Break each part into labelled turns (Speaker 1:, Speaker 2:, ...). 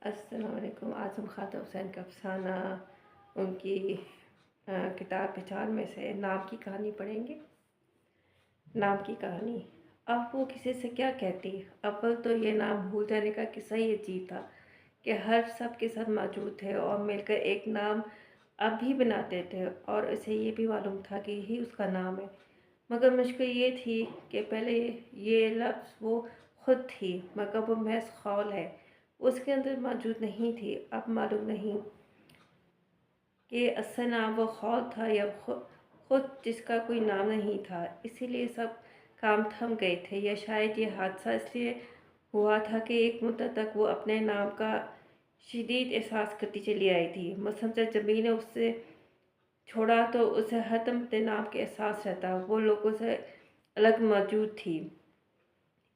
Speaker 1: अस्सलाम वालेकुम। आज़म ख़ातर हुसैन का अफ़साना, उनकी किताब पहचान में से नाम की कहानी पढ़ेंगे। नाम की कहानी। अब वो किसी से क्या कहती। अव्वल तो ये नाम भूल जाने का किस्सा ही अजीब था कि हर सब के सब मौजूद थे और मिलकर एक नाम अब भी बनाते थे और उसे ये भी मालूम था कि यही उसका नाम है। मगर मुश्किल ये थी कि पहले ये लफ्ज़ वो खुद थी, मगर वो महज ख़ौल है, उसके अंदर मौजूद नहीं थी। अब मालूम नहीं कि असल नाम वो खौल था या खुद जिसका कोई नाम नहीं था। इसीलिए सब काम थम गए थे, या शायद ये हादसा इसलिए हुआ था कि एक मुद्दत तक वो अपने नाम का शदीद एहसास करती चली आई थी। मसलन जब ज़मीन ने उससे छोड़ा तो उसे हरदम अपने नाम के एहसास रहता, वो लोगों से अलग मौजूद थी।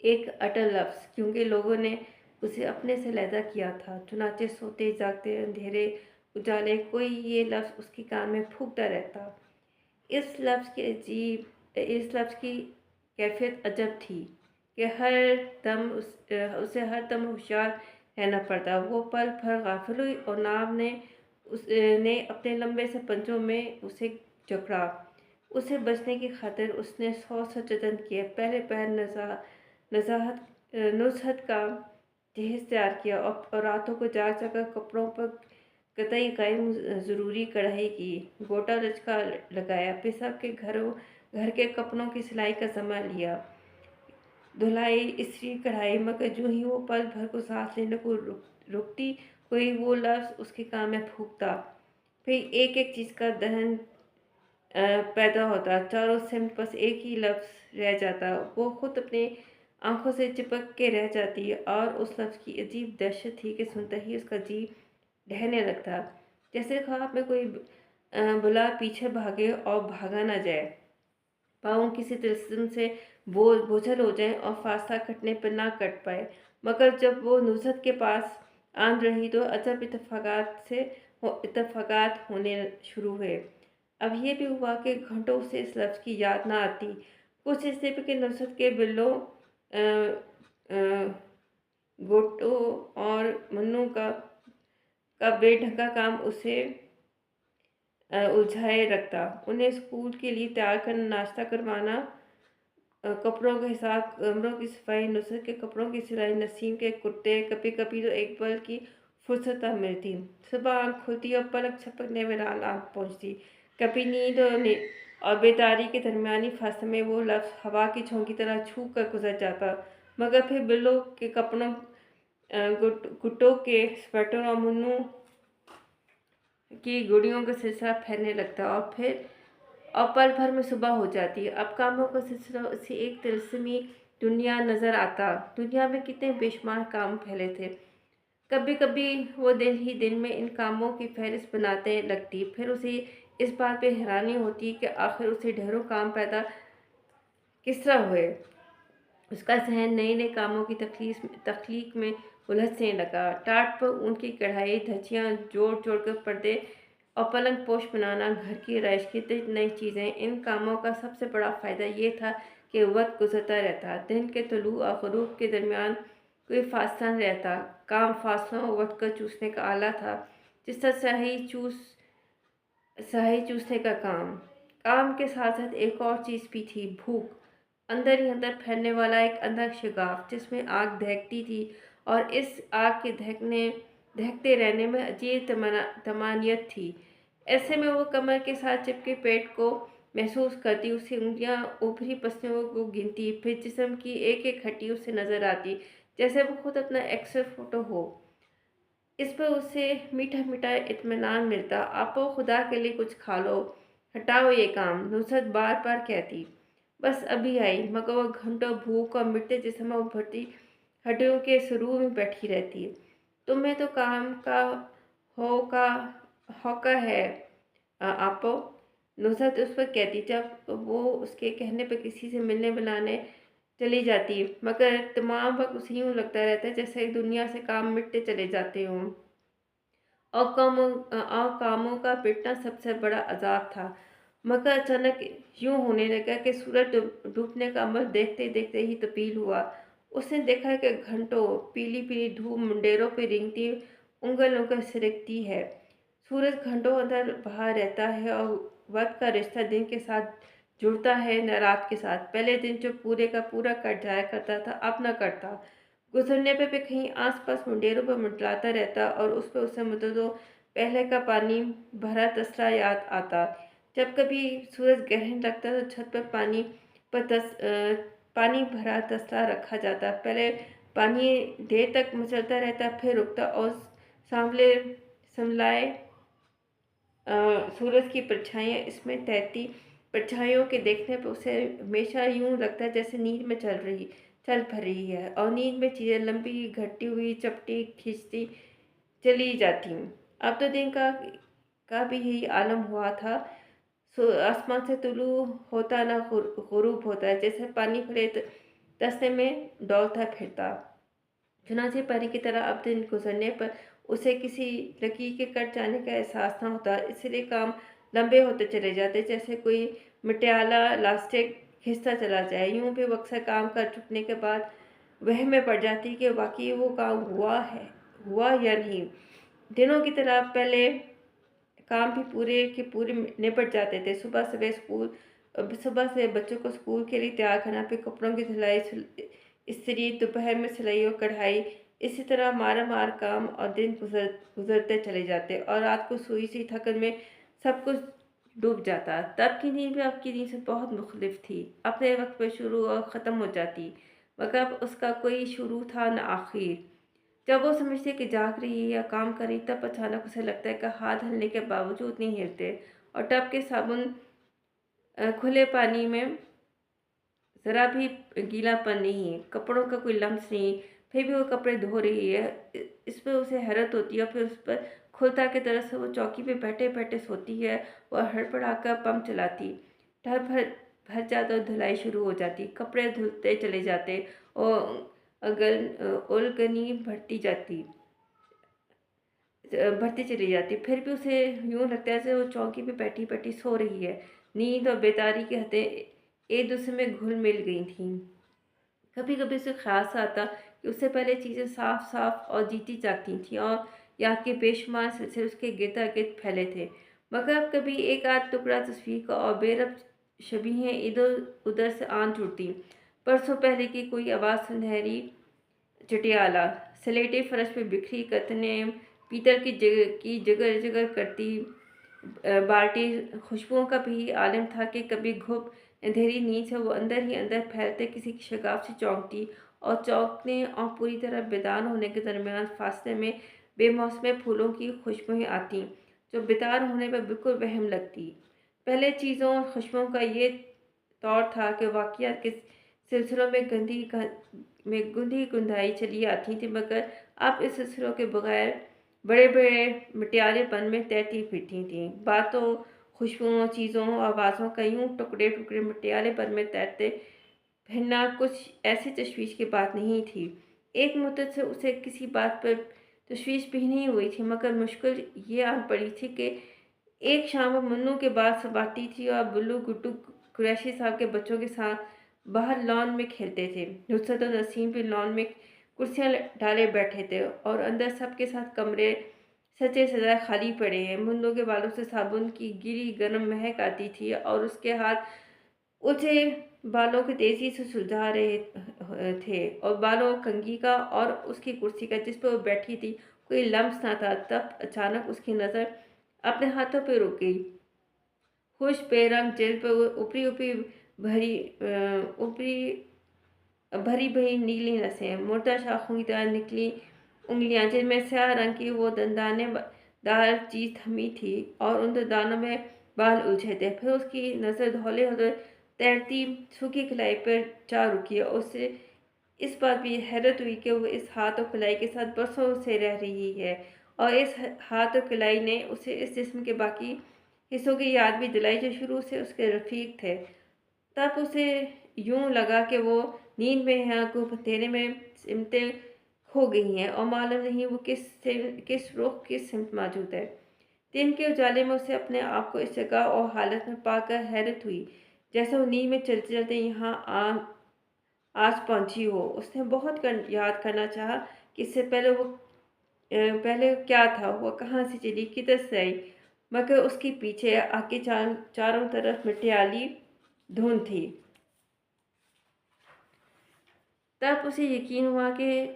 Speaker 1: एक अटल लफ्ज़, क्योंकि लोगों ने उसे अपने से लैदा किया था। चुनाचे सोते जागते अंधेरे उजाले कोई ये लफ्ज़ उसके कान में फूंकता रहता। इस लफ्ज़ की कैफियत अजब थी कि उसे हर दम होशियार रहना पड़ता। वो पल भर गाफिल हुई और नाम ने उसने अपने लंबे से पंजों में उसे जकड़ा। उसे बचने की खातिर उसने सौ जतन किए। पहले पहर नुसहत का जहेज़ तैयार किया और रातों को जाग जाकर कपड़ों पर कतई कायम ज़रूरी कढ़ाई की गोटा लचका लगाया। फिर सबके घर के कपड़ों की सिलाई का ज़िम्मा लिया, धुलाई इस्त्री कढ़ाई। मगर जो ही वो पल भर को सांस लेने को रुकती, कोई वो लफ्ज़ उसके कान में फूंकता। फिर एक एक चीज़ का दहन पैदा होता। चारों सिमत बस एक ही लफ्ज़ रह जाता। वो खुद अपनी आंखों से चिपक के रह जाती और उस लफ्ज़ की अजीब दहशत थी कि सुनते ही उसका जी ढहने लगता, जैसे ख्वाब में कोई बुला पीछे भागे और भागा ना जाए। पाँव किसी तिल्स्म से बोझल हो जाए और फासला कटने पर ना कट पाए। मगर जब वो नुसरत के पास आन रही तो अजब इतफाक़ात होने शुरू हुए। अब ये भी हुआ कि घंटों से इस लफ्ज़ की याद ना आती। कुछ इसलिए भी कि नुसरत के बिल्लों गोटो और मन्नू का बेढंगा काम उसे उलझाए रखता। उन्हें स्कूल के लिए तैयार करना, नाश्ता करवाना, कपड़ों का हिसाब, कमरों की सफाई, नुसरत के कपड़ों की सिलाई, नसीम के कुर्ते। कभी कभी तो एक पल की फुर्सत तब मिलती। सुबह आँख खुलती और पलक झपकने में रात आँख पहुँचती। कभी और बेदारी के दरमियानी फासले में वो लफ्ज़ हवा की झोंकी तरह छू कर गुजर जाता। मगर फिर बिल्लों के कपड़ों, गुड्डों के स्वेटर और मुन्नू की गुड़ियों का सिलसिला फैलने लगता और पल भर में सुबह हो जाती। अब कामों का सिलसिला उसे एक तिलस्मी दुनिया नज़र आता। दुनिया में कितने बेशुमार काम फैले थे। कभी कभी वो दिन ही दिन में इन कामों की फहरिस्त बनाते लगती। फिर उसे इस बात पे हैरानी होती कि आखिर उसे ढेरों काम पैदा किस तरह हुए। उसका जहन नए नए कामों की तख्लीक में उलझने लगा। टाट पर ऊन की कढ़ाई, धज्जियाँ जोड़ जोड़ कर पर्दे और पलंग पोश बनाना, घर की रहायश की नई चीज़ें। इन कामों का सबसे बड़ा फ़ायदा ये था कि वक्त गुजरता रहता। दिन के तुलू और ग़ुरूब के दरमियान कोई फासला नहीं रहता। काम फासलों और वक्त को चूसने का आला था, जिस तरह स्याही चूसने का काम। काम के साथ साथ एक और चीज़ भी थी, भूख। अंदर ही अंदर फैलने वाला एक अंदर शगाफ जिसमें आग दहकती थी और इस आग के दहकते रहने में अजीब तमानियत थी। ऐसे में वो कमर के साथ चिपके पेट को महसूस करती, उसकी उंगलियां ऊपरी पसलियों को गिनती। फिर जिस्म की एक एक हड्डी उसे नजर आती, जैसे वो खुद अपना एक्सरे फोटो हो। इस पर उसे मीठा मीठा इत्मीनान मिलता। आपो खुदा के लिए कुछ खा लो, हटाओ ये काम, नुसरत बार बार कहती। बस अभी आई, मगर वह घंटों भूख और मिटते जिस्म में उभरती हड्डियों के सुरूर में बैठी रहती। तुम्हें तो काम का होका होका है आपो, नुसरत उस पर कहती जब वो उसके कहने पर किसी से मिलने मिलाने चली जाती। मगर तमाम वक्त उसे यूँ लगता रहता जैसे दुनिया से काम मिटते चले जाते हों। और कामों का पिटना सबसे बड़ा अजाब था। मगर अचानक यूँ होने लगा कि सूरज डूबने का अमल देखते देखते ही तब्दील हुआ। उसने देखा कि घंटों पीली पीली धूप मुंडेरों पे रेंगती उंगल उंगल सिरकती है। सूरज घंटों अंदर बाहर रहता है और वक्त का रिश्ता दिन के साथ जुड़ता है न रात के साथ। पहले दिन जो पूरे का पूरा कट जाया करता था अब न कटता। गुजरने पे भी कहीं आसपास मुंडेरों पर मंडलाता रहता और उस पर उसे मुद्दतों पहले का पानी भरा तसला याद आता। जब कभी सूरज ग्रहण लगता तो छत पर पानी भरा तसला रखा जाता। पहले पानी देर तक मचलता रहता फिर रुकता और सांवले समलाए सूरज की परछाइयाँ इसमें तैरती। परछाइयों के देखने पर उसे हमेशा यूं लगता है जैसे नींद में चल भर रही है और नींद में चीज़ें लंबी घटती हुई चपटी खींचती चली जाती हूँ। अब तो दिन का भी यही आलम हुआ था। आसमान से तुलू होता ना गुरूब होता है, जैसे पानी भरे तस्ते में डोलता फिरता। चुनाचे परी की तरह अब दिन गुजरने पर उसे किसी लकीर के कट जाने का एहसास न होता, इसलिए काम लंबे होते चले जाते जैसे कोई मटियाला लास्टिक खिंचता चला जाए। यूं भी अक्सर काम कर चुकने के बाद वह में पड़ जाती कि वाकई वो काम हुआ या नहीं। दिनों की तरह पहले काम भी पूरे के पूरे निपट जाते थे। सुबह से बच्चों को स्कूल के लिए तैयार करना, फिर कपड़ों की धुलाई इस्त्री, दोपहर में सिलाई और कढ़ाई, इसी तरह मारा मार काम और दिन गुजरते चले जाते और रात को सोई सी थकन में सब कुछ डूब जाता। तब की नींद भी अब की नींद से बहुत मुख्तलिफ थी, अपने वक्त पे शुरू और ख़त्म हो जाती, मगर अब उसका कोई शुरू था न आखिर। जब वो समझती है कि जाग रही है या काम कर रही, तब अचानक उसे लगता है कि हाथ हिलने के बावजूद नहीं हिलते और टब के साबुन खुले पानी में ज़रा भी गीलापन नहीं, कपड़ों का कोई लम्स नहीं, फिर भी वो कपड़े धो रही है। इस पर उसे हैरत होती है और फिर उस पर खुलता की तरह से वो चौकी पे बैठे बैठे सोती है और हड़बड़ाकर पंप चलाती। टब भर जाता और धुलाई शुरू हो जाती, कपड़े धुलते चले जाते और उलगनी बढ़ती चली जाती। फिर भी उसे यूं लगता है जैसे वो चौकी पे बैठी बैठी सो रही है। नींद और बेदारी की हदें एक दूसरे में घुल मिल गई थीं। कभी कभी उसे ख्याल सा आता कि उससे पहले चीज़ें साफ साफ और जीती जाती थीं और याद के बेशुमार सिलसिले उसके गिरदा गिर्द फैले थे, मगर अब कभी एक आध टुकड़ा तस्वीर का और बेरब शबीहें इधर उधर से आन जुड़ती। परसों पहले की कोई आवाज़ सुनहरी चटियाला स्लेटी फर्श पे बिखरी कतने पीतल की जगह जगह करती बाल्टी खुशबुओं का भी आलम था कि कभी घुप अंधेरी नींद से वो अंदर ही अंदर फैलते किसी शगाफ से चौंकती और चौंकने और पूरी तरह बेदार होने के दरमियान फासले में बेमौसमे फूलों की खुशबुएं आती जो बेदार होने पर बिल्कुल वहम लगती। पहले चीज़ों और खुशबुओं का ये तौर था कि वाक़यात के सिलसिलों में गुंधी गुंधाई चली आती थी, मगर अब इस सिलसिलों के बगैर बड़े बड़े मटियालेपन में तैरती फिरती थीं। बातों, खुशबुओं, चीज़ों, आवाज़ों का यूं टुकड़े टुकड़े मटियालेपन में तैरते फिरना कुछ ऐसी तशवीश की बात नहीं थी। एक मुद्दत से उसे किसी बात पर तशवीश भी नहीं हुई थी, मगर मुश्किल ये आन पड़ी थी कि एक शाम वो मन्नू के बाल संवारती थी और बुल्लू गुड्डू कुरैशी साहब के बच्चों के साथ बाहर लॉन में खेलते थे। नुसरत और नसीम भी लॉन में कुर्सियां डाले बैठे थे और अंदर सबके साथ कमरे सजे सजाए खाली पड़े हैं। मुन्नू के बालों से साबुन की गिरी गर्म महक आती थी और उसके हाथ उसे बालों को तेजी से सुलझा रहे थे और बालों कंघी का और उसकी कुर्सी का जिस पर वो बैठी थी कोई लम्स ना था। तब अचानक उसकी नज़र अपने हाथों पर रुक गई। खुश बेरंग जेल पर ऊपरी ऊपरी ऊपरी भरी भरी नीली नसें, मुर्दा शाखों की तरह निकली उंगलियां जिनमें स्याह रंग की वो दंदाने दार चीज थमी थी और उन दंदानों में बाल उलझे थे। फिर उसकी नज़र धौले होकर तैरती सूखी खलाई पर जा रुकी और उससे इस बात भी हैरत हुई कि वो इस हाथ और कलाई के साथ बरसों से रह रही है और इस हाथ और कलाई ने उसे इस जिस्म के बाकी हिस्सों की याद भी दिलाई जो शुरू से उसके रफीक थे। तब उसे यूं लगा कि वो नींद में है, को अंधेरे में सिमटें खो गई हैं और मालूम नहीं वो किस रुख किस सिमत मौजूद है। दिन के उजाले में उसे अपने आप को इस जगह और हालत में पाकर हैरत हुई जैसे वो नींद में चलते चलते यहाँ आज पहुंची हो। उसने बहुत याद करना चाहा कि इससे पहले वो पहले क्या था, वो कहाँ से चली, किधर से आई, मगर उसके पीछे आगे चारों तरफ मिटियाली धुंध थी। तब उसे यकीन हुआ कि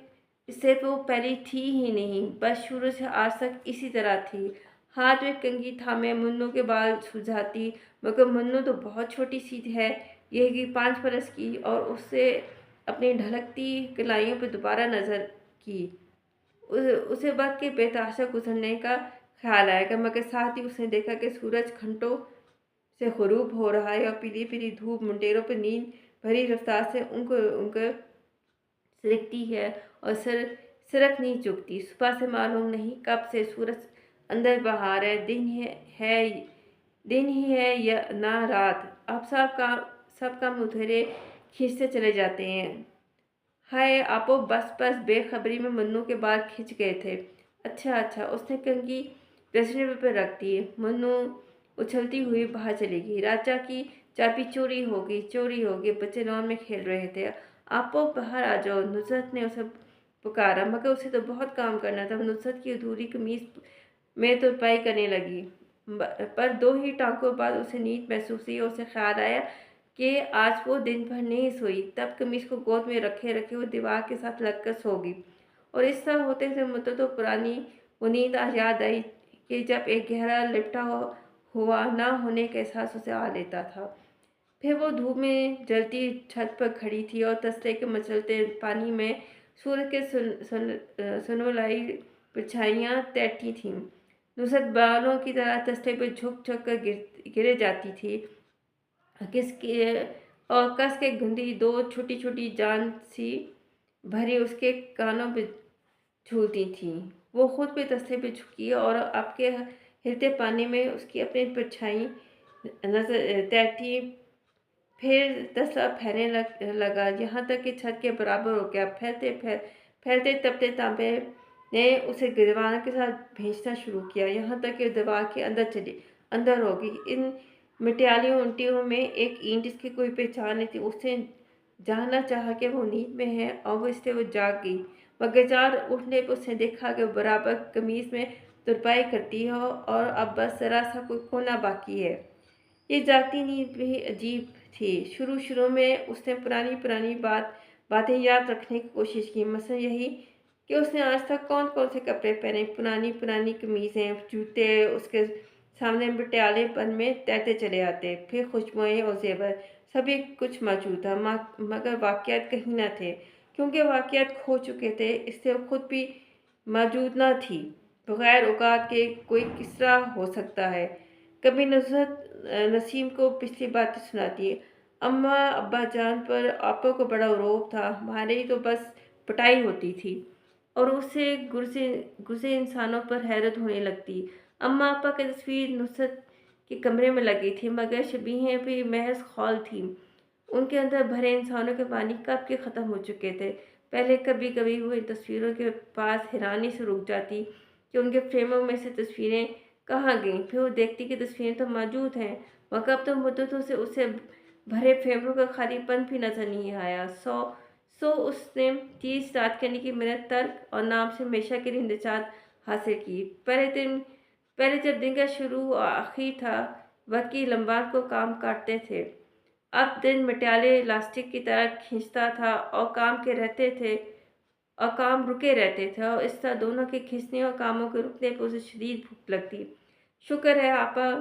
Speaker 1: इससे वो पहले थी ही नहीं, बस शुरू से आज तक इसी तरह थी। हाथ में कंघी थामे मुन्नू के बाल सुलझाती, मगर मुन्नू तो बहुत छोटी सी है, यह कि 5 बरस की, और उससे अपनी ढलकती कलाइयों पर दोबारा नजर की। उसे वक्त के बेतहाशा गुजरने का ख्याल आएगा, मगर साथ ही उसने देखा कि सूरज घंटों से ग़ुरूब हो रहा है और पीली पीली धूप मुंडेरों पर नींद भरी रफ्तार से उनको उनको सिरकती है, और सिरक नहीं चुकती। सुबह से मालूम नहीं कब से सूरज अंदर बहार है, है दिन ही है या ना रात। अब सब काम उधेरे खींचते चले जाते हैं। हाय आपो, बस बेखबरी में मन्नू के बाल खिंच गए थे। अच्छा अच्छा, उसने कंघी डस्टबिन पर रख दी। मन्नू उछलती हुई बाहर चली गई। राजा की चाबी चोरी हो गई, बच्चे लॉन में खेल रहे थे। आपो बाहर आ जाओ, नुसरत ने उसे पुकारा, मगर उसे तो बहुत काम करना था। नुसरत की अधूरी कमीज में तुरपाई करने लगी, पर 2 ही टाँकों बाद उसे नींद महसूस हुई और उसे ख्याल आया कि आज वो दिन भर नहीं सोई। तब कमीज को गोद में रखे रखे वो दीवार के साथ लगकर सो गई, और इस तरह होते हुए मुद्दतों पुरानी वो नींद आज याद आई कि जब एक गहरा लिपटा हुआ ना होने का एहसास उसे आ लेता था। फिर वो धूप में जलती छत पर खड़ी थी और तसले के मचलते पानी में सूरज के सुनवलाई परछाइयाँ तैरती थीं। नुसरत बालों की तरह तसले पर झुक झुक कर गिरे जाती थी। किसके और कस के गंदी 2 छोटी छोटी जान सी भरी उसके कानों पे झूलती थी। वो खुद पे तसले पे झुकी और आपके हिलते पानी में उसकी अपनी परछाई नजर तैरती। फिर तसला फैलने लगा, यहाँ तक कि छत के बराबर हो गया। फैलते तपते तांबे ने उसे दीवार के साथ भेजना शुरू किया, यहाँ तक कि दीवार के अंदर हो गई। इन मिट्याली उल्टियों में एक ईंट जिसकी कोई पहचान नहीं थी। उसने जानना चाहा कि वो नींद में है, और वो इसलिए वो जाग गई। मगर जार उठने पर उसने देखा कि वो बराबर कमीज में तुरपाई करती हो, और अब बस जरा सा कोई कोना बाकी है। ये जागती नींद भी अजीब थी। शुरू में उसने पुरानी बातें याद रखने की कोशिश की, मसलन यही कि उसने आज तक कौन कौन से कपड़े पहने, पुरानी कमीज़ें, जूते उसके सामने मटियालेपन में तैरते चले आते। फिर खुशबुएं और जेवर, सभी कुछ मौजूद था, मगर वाक़यात कहीं न थे। क्योंकि वाक़यात खो चुके थे, इसलिए वो खुद भी मौजूद न थी। बगैर औकात के कोई किस तरह हो सकता है। कभी नुसरत नसीम को पिछली बातें सुनाती है। अम्मा अब्बा जान पर आपा को बड़ा रौब था, हमारी तो बस पिटाई होती थी, और उससे गुस्से इंसानों पर हैरत होने लगती। अम्मा आपा की तस्वीर नुसरत के कमरे में लगी थी, मगर शबीहें भी महज खौल थी। उनके अंदर भरे इंसानों के पानी कब के ख़त्म हो चुके थे। पहले कभी कभी वो इन तस्वीरों के पास हैरानी से रुक जाती कि उनके फ्रेमों में से तस्वीरें कहाँ गईं। फिर वो देखती कि तस्वीरें तो मौजूद हैं, मगर अब तो मुद्दतों से उसे भरे फ्रेमों का खालीपन भी नजर नहीं आया। सो उसने 30 रात करने की मेहनत तर्क और नाम से हमेशा के लिए निजात हासिल की। पहले जब दिन का शुरू और आखिर था, वक्त की लंबार को काम काटते थे। अब दिन मटियाले इलास्टिक की तरह खींचता था, और काम रुके रहते थे, और इस तरह दोनों के खींचने और कामों के रुकने पर उसे शदीद भूख लगती। शुक्र है आपा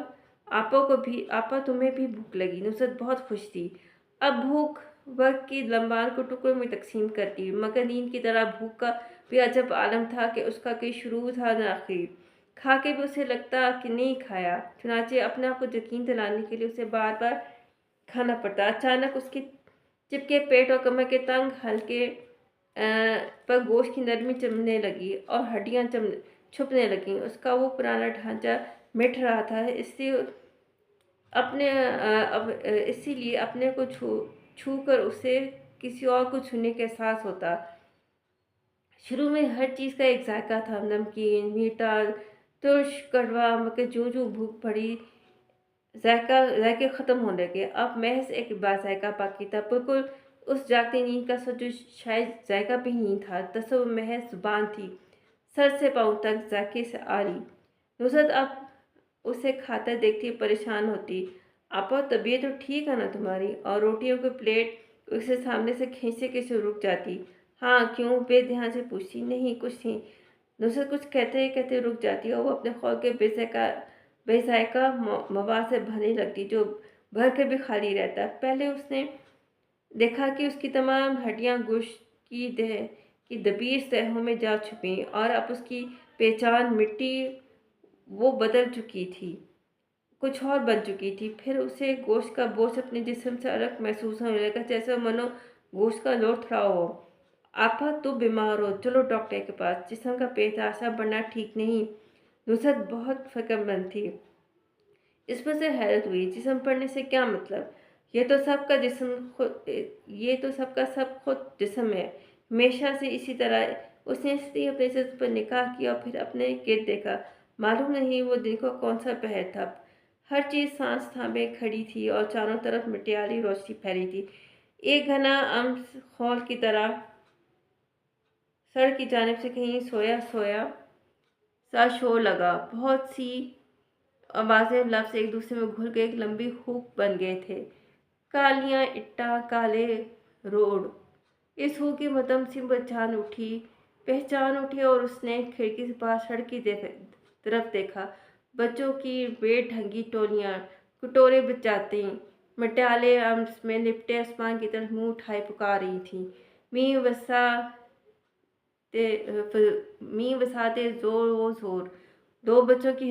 Speaker 1: तुम्हें भी भूख लगी। नुसरत बहुत खुश थी। अब भूख वक्त की लंबार को टुकड़ों में तकसीम करती, मगर नींद की तरह भूख का भी अजब आलम था कि उसका कोई शुरू था न आखिर। खा के भी उसे लगता कि नहीं खाया, चुनाचे अपने आप को यकीन दिलाने के लिए उसे बार बार खाना पड़ता। अचानक उसके चिपके पेट और कमर के तंग हल्के पर गोश्त की नरमी जमने लगी और हड्डियां छुपने लगीं। उसका वो पुराना ढांचा मिट रहा था, इसीलिए अपने को छू कर उसे किसी और को छूने का एहसास होता। शुरू में हर चीज़ का एक जायका था, नमकीन, मीठा, तुर्श, कड़वा, मगर जो भूख बढ़ी जायके ख़त्म होने लगे। अब महज एक जायका बाकी था, बिल्कुल उस जागती नींद का सा जो शायद जायका भी नहीं था, तसव्वुर महज ज़ुबान थी। सर से पाँव तक जाके से आ रही। नुसरत अब उसे खाता देखती परेशान होती। आपा तबीयत तो ठीक है ना तुम्हारी? और रोटियों की प्लेट उसे सामने से खींचते खींचते रुक जाती। हाँ क्यों? बेध्यान से पूछती। नहीं कुछ नहीं। नुसरत कुछ कहते कहते रुक जाती और वो अपने खौल के बेजायका मवाद से भरने लगती जो भर के भी खाली रहता। पहले उसने देखा कि उसकी तमाम हड्डियां गोश्त की दबीज तहों में जा छुपी और अब उसकी पहचान मिट्टी वो बदल चुकी थी, कुछ और बन चुकी थी। फिर उसे गोश्त का बोझ अपने जिस्म से अलग महसूस होने लगा, जैसे मनो गोश्त का लोड थड़ा हो। आपा तो बीमार हो, चलो डॉक्टर के पास। जिस्म का पेशाब बढ़ना ठीक नहीं। नुसरत बहुत फिक्रमंद थी। इस पर से हैरत हुई। जिस्म पढ़ने से क्या मतलब? ये तो सबका जिस्म खुद ये तो सबका सब खुद जिस्म है, हमेशा से इसी तरह। उसने इसलिए अपने जिस्म पर निगाह किया और फिर अपने गिर्द देखा। मालूम नहीं वो दिन को कौन सा पहर था। हर चीज़ सांस थामे खड़ी थी और चारों तरफ मिटियाली रोशनी फैली थी। एक घना अम्स खौल की तरह सड़क की जानिब से कहीं सोया सोया सा शोर लगा। बहुत सी आवाज़ें लफ्ज़ एक दूसरे में घुल के एक लंबी हुक बन गए थे। कालियाँ इट्टा काले रोड। इस हु की मदम से पहचान उठी और उसने खिड़की से बाहर सड़क की तरफ देखा। बच्चों की बेढंगी टोलियाँ कटोरे बचाते मटियाले आर्म्स में लिपटे आसमान की तरफ मुंह उठाए पुकार रही थी। मी वसा मी वसाते जोर वो जोर। दो बच्चों की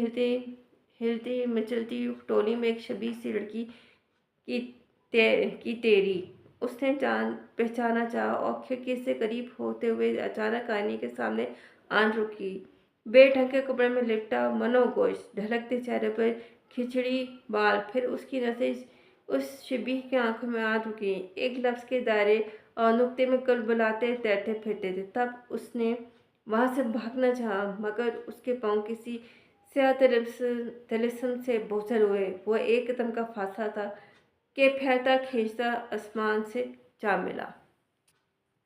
Speaker 1: हिलती मचलती टोली में एक शबीह सी लड़की की तेरी उसने पहचाना चाहा और खिड़की से करीब होते हुए अचानक आईने के सामने आन रुकी। बेढंग के कपड़े में लिपटा मनोगोश, ढलकते चेहरे पर खिचड़ी बाल। फिर उसकी नजरें उस शबीह की आंखों में आ रुकी। एक लफ्ज के दायरे और नुक्ते में बुलाते तैरते फिरते थे। तब उसने वहां से भागना चाहा मगर उसके पाँव किसी स्याह तिलिस्म से बोझल हुए। वो एक कदम का फासला था कि फैलता खींचता आसमान से जा मिला।